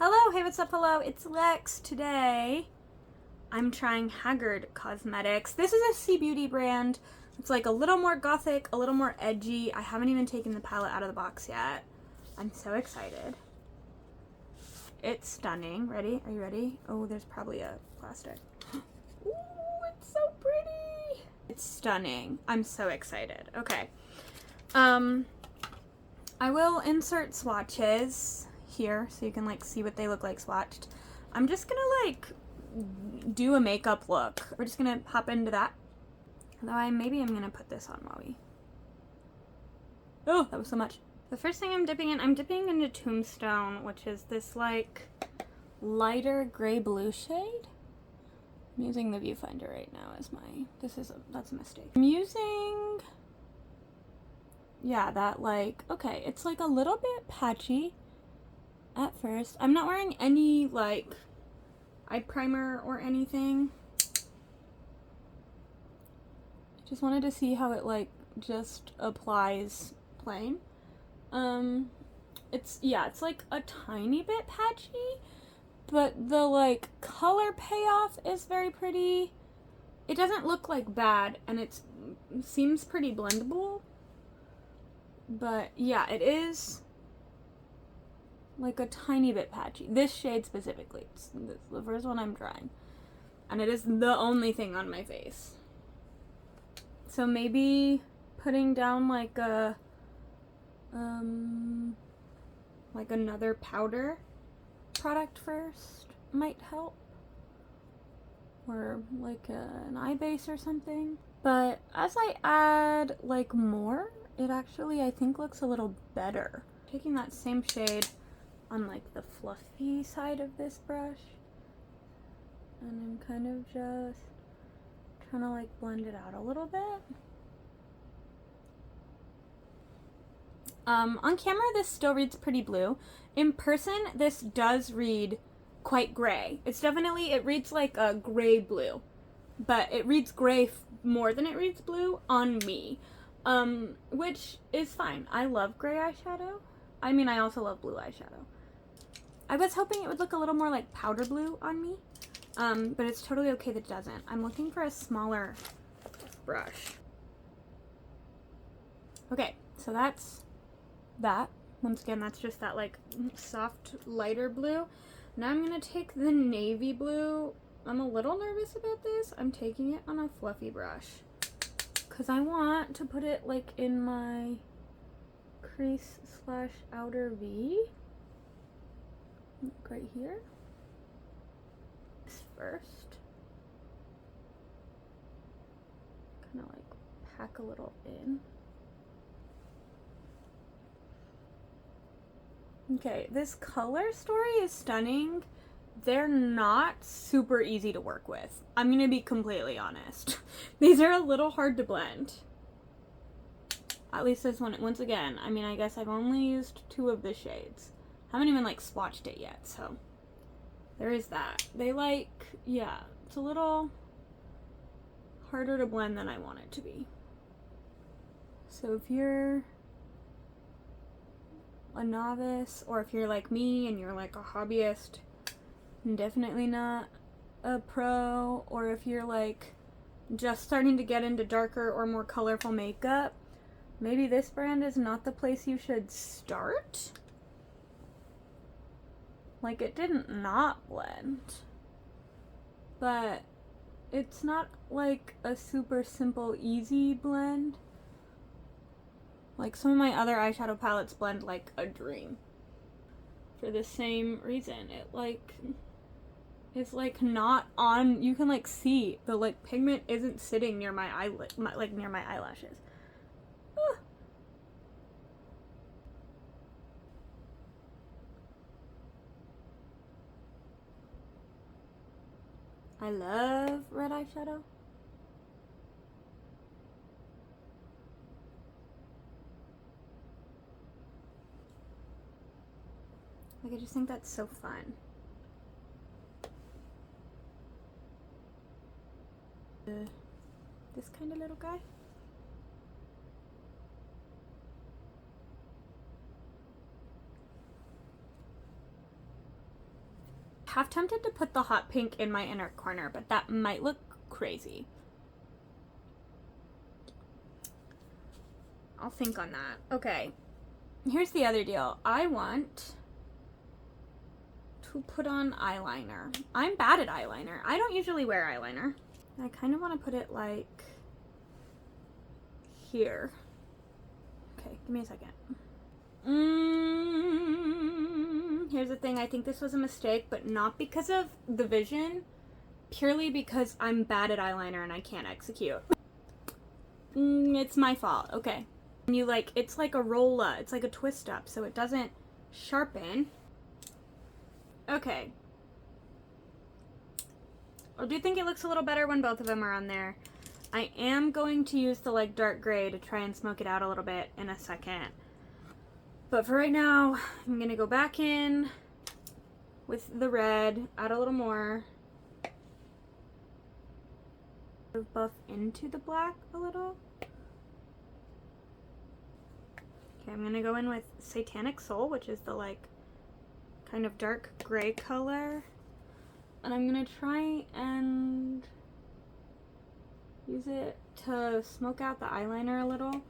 Hello, hey, what's up, hello, it's Lex. Today, I'm trying Haggard Cosmetics. This is a Sea Beauty brand. It's like a little more gothic, a little more edgy. I haven't even taken the palette out of the box yet. I'm so excited. It's stunning. Ready? Are you ready? Oh, there's probably a plastic. Ooh, it's so pretty. It's stunning. I'm so excited. Okay. I will insert swatches here so you can like see what they look like swatched. I'm just gonna like do a makeup look. We're just gonna hop into that. Although maybe I'm gonna put this on while we... Oh, that was so much. The first thing I'm dipping into Tombstone, which is this like lighter gray blue shade. I'm using the viewfinder right now as my, that's a mistake. I'm using, yeah, that like, okay, it's like a little bit patchy at first. I'm not wearing any like eye primer or anything. Just wanted to see how it like just applies plain. It's like a tiny bit patchy, but the like color payoff is very pretty. It doesn't look like bad, and it seems pretty blendable. But yeah, it is like a tiny bit patchy. This shade specifically. It's the first one I'm trying. And it is the only thing on my face. So maybe putting down like a like another powder product first might help. Or like an eye base or something. But as I add like more, it actually I think looks a little better. Taking that same shade on like the fluffy side of this brush, and I'm kind of just trying to like blend it out a little bit. On camera this still reads pretty blue. In person this does read quite gray. It reads like a gray blue, but it reads gray more than it reads blue on me, which is fine. I love gray eyeshadow. I mean, I also love blue eyeshadow. I was hoping it would look a little more like powder blue on me, but it's totally okay that it doesn't. I'm looking for a smaller brush. Okay, so that's that. Once again, that's just that like soft, lighter blue. Now I'm gonna take the navy blue. I'm a little nervous about this. I'm taking it on a fluffy brush because I want to put it like in my crease slash outer V. Right here. This first. Kind of like pack a little in. Okay, this color story is stunning. They're not super easy to work with. I'm gonna be completely honest. These are a little hard to blend. At least this one, once again, I mean, I guess I've only used 2 of the shades. I haven't even like swatched it yet, so there is that. They like, yeah, it's a little harder to blend than I want it to be. So if you're a novice, or if you're like me and you're like a hobbyist, definitely not a pro, or if you're like just starting to get into darker or more colorful makeup, maybe this brand is not the place you should start. Like, it didn't not blend, but it's not like a super simple, easy blend. Like, some of my other eyeshadow palettes blend like a dream. For the same reason. It like is like not on, you can like see the like pigment isn't sitting near my eyelid, like near my eyelashes. Ah. I love red eyeshadow. Like, I just think that's so fun. This kind of little guy. half tempted to put the hot pink in my inner corner, but that might look crazy. I'll think on that. Okay, here's the other deal. I want to put on eyeliner. I'm bad at eyeliner. I don't usually wear eyeliner. I kind of want to put it like here. Okay, give me a second. Here's the thing. I think this was a mistake, but not because of the vision. Purely because I'm bad at eyeliner and I can't execute. It's my fault. Okay. You like, it's like a rolla. It's like a twist up, so it doesn't sharpen. Okay. I do think it looks a little better when both of them are on there. I am going to use the like dark gray to try and smoke it out a little bit in a second. But for right now, I'm gonna go back in with the red, add a little more. Buff into the black a little. Okay, I'm gonna go in with Satanic Soul, which is the like kind of dark gray color. And I'm gonna try and use it to smoke out the eyeliner a little.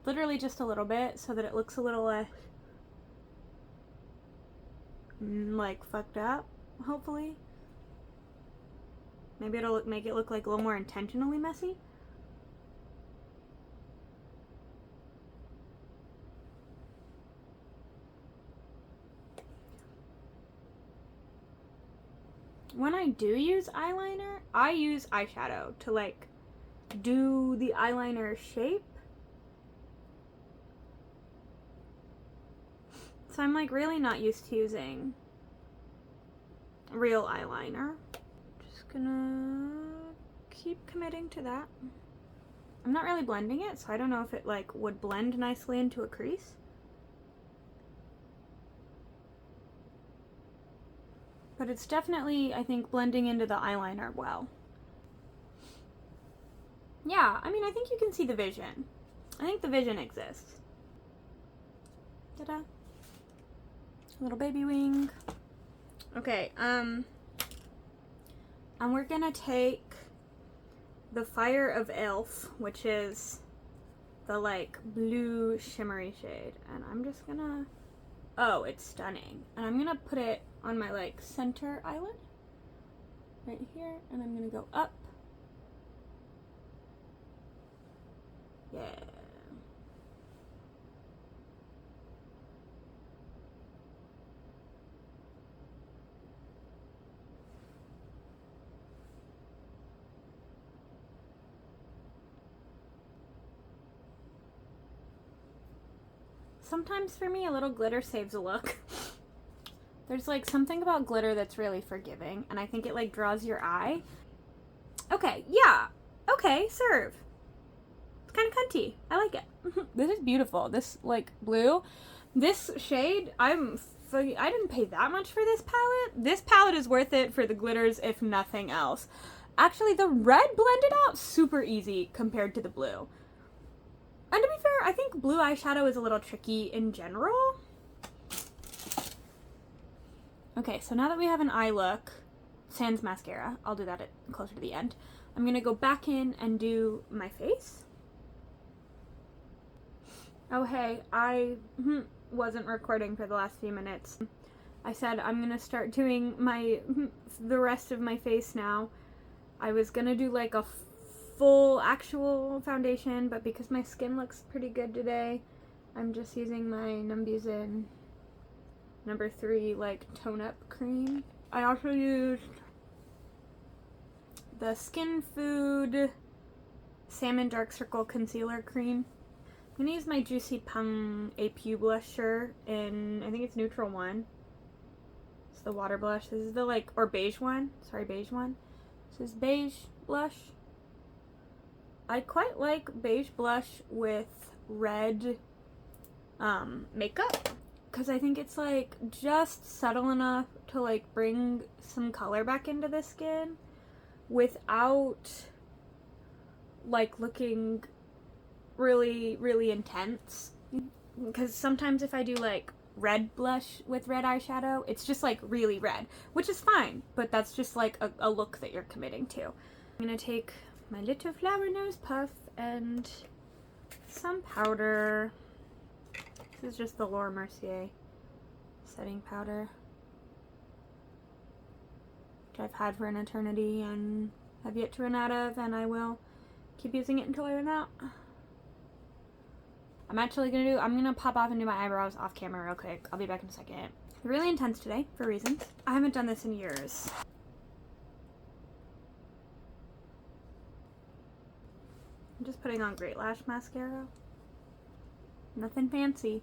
Literally just a little bit, so that it looks a little less like fucked up, hopefully. Maybe it'll make it look like a little more intentionally messy. When I do use eyeliner, I use eyeshadow to like do the eyeliner shape. So I'm like really not used to using real eyeliner. Just gonna keep committing to that. I'm not really blending it, so I don't know if it like would blend nicely into a crease. But it's definitely, I think, blending into the eyeliner well. Yeah, I mean, I think you can see the vision. I think the vision exists. Ta-da. Little baby wing. Okay, and we're gonna take the Fire of Elf, which is the like blue shimmery shade, and I'm just gonna, oh, it's stunning. And I'm gonna put it on my like center eyelid right here, and I'm gonna go up. Yeah. Sometimes for me, a little glitter saves a look. There's like something about glitter that's really forgiving, and I think it like draws your eye. Okay, yeah. Okay, serve. It's kind of cunty. I like it. This is beautiful. This like blue. This shade, I didn't pay that much for this palette. This palette is worth it for the glitters, if nothing else. Actually, the red blended out super easy compared to the blue. And to be fair, I think blue eyeshadow is a little tricky in general. Okay, so now that we have an eye look, sans mascara, I'll do that closer to the end. I'm gonna go back in and do my face. Oh hey, I wasn't recording for the last few minutes. I said I'm gonna start doing the rest of my face now. I was gonna do like a full actual foundation, but because my skin looks pretty good today, I'm just using my Numbusin number 3 like tone up cream. I also used the Skin Food Salmon Dark Circle Concealer Cream. I'm gonna use my Juicy Pung APU blusher in, I think it's Neutral 1. It's the water blush. This is the like, or beige one. Sorry, beige one. This is beige blush. I quite like beige blush with red makeup, because I think it's like just subtle enough to like bring some color back into the skin without like looking really, really intense. Because sometimes if I do like red blush with red eyeshadow. It's just like really red, which is fine, but that's just like a look that you're committing to. I'm gonna take my little flower nose puff and some powder. This is just the Laura Mercier setting powder, which I've had for an eternity and have yet to run out of, and I will keep using it until I run out. I'm gonna pop off and do my eyebrows off camera real quick. I'll be back in a second. They're really intense today for reasons. I haven't done this in years. I'm just putting on Great Lash mascara. Nothing fancy.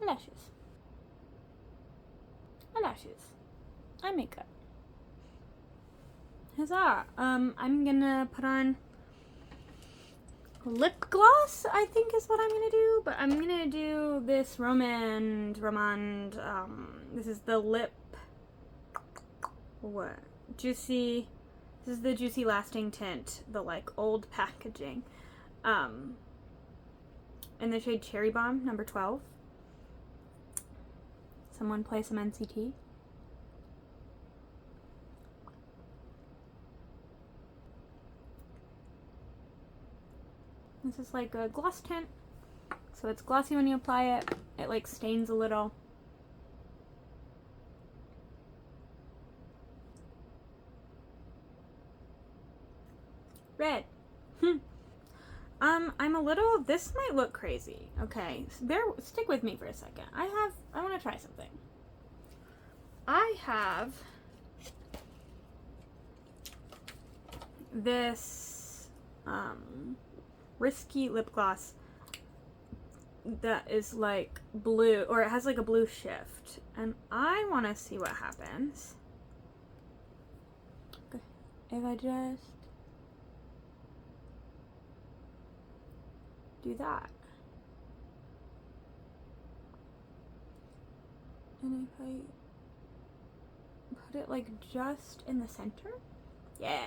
Lashes. Eyelashes. Eye makeup. Huzzah! I'm gonna put on lip gloss, I think is what I'm gonna do, but I'm gonna do this Romand, this is the lip, Juicy, this is the Juicy Lasting Tint, the like old packaging, in the shade Cherry Bomb, number 12. Someone play some NCT. This is like a gloss tint, so it's glossy when you apply it. It like stains a little. Red. I'm a little, this might look crazy. Okay, stick with me for a second. I want to try something. I have this, Risky lip gloss that is like blue, or it has like a blue shift, and I want to see what happens. Okay. If I just do that, and if I put it like just in the center, yeah.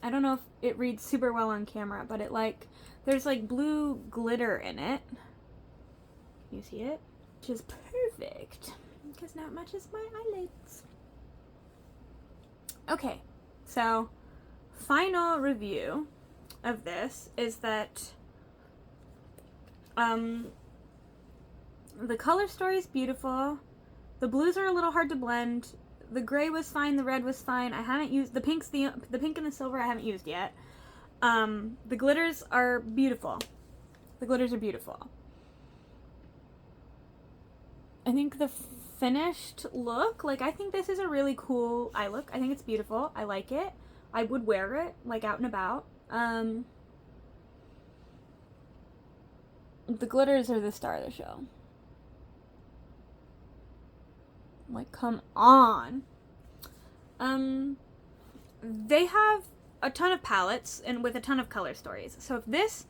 I don't know if it reads super well on camera, but it like, there's like blue glitter in it. You see it? Which is perfect, because now it matches my eyelids. Okay, so final review of this is that the color story is beautiful. The blues are a little hard to blend. The gray was fine, the red was fine. I haven't used the pinks, the pink and the silver I haven't used yet. The glitters are beautiful. The glitters are beautiful. I think the finished look, like I think this is a really cool eye look. I think it's beautiful. I like it. I would wear it like out and about. The glitters are the star of the show. Like, come on. They have a ton of palettes and with a ton of color stories. So if this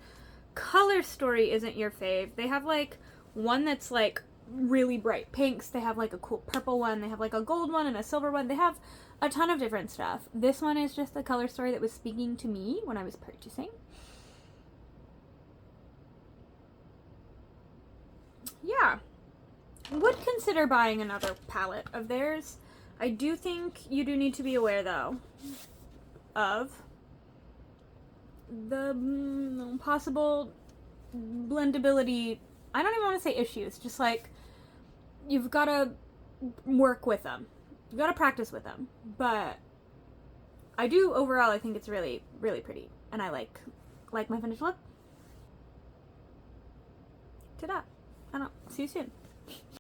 color story isn't your fave, they have like one that's like really bright pinks. They have like a cool purple one. They have like a gold one and a silver one. They have a ton of different stuff. This one is just the color story that was speaking to me when I was purchasing. Yeah. Would consider buying another palette of theirs. I do think you do need to be aware though of the possible blendability. I don't even want to say issues, just like you've got to work with them. You've got to practice with them. But I do overall, I think it's really, really pretty. And I like my finished look. Ta-da. I don't know. See you soon.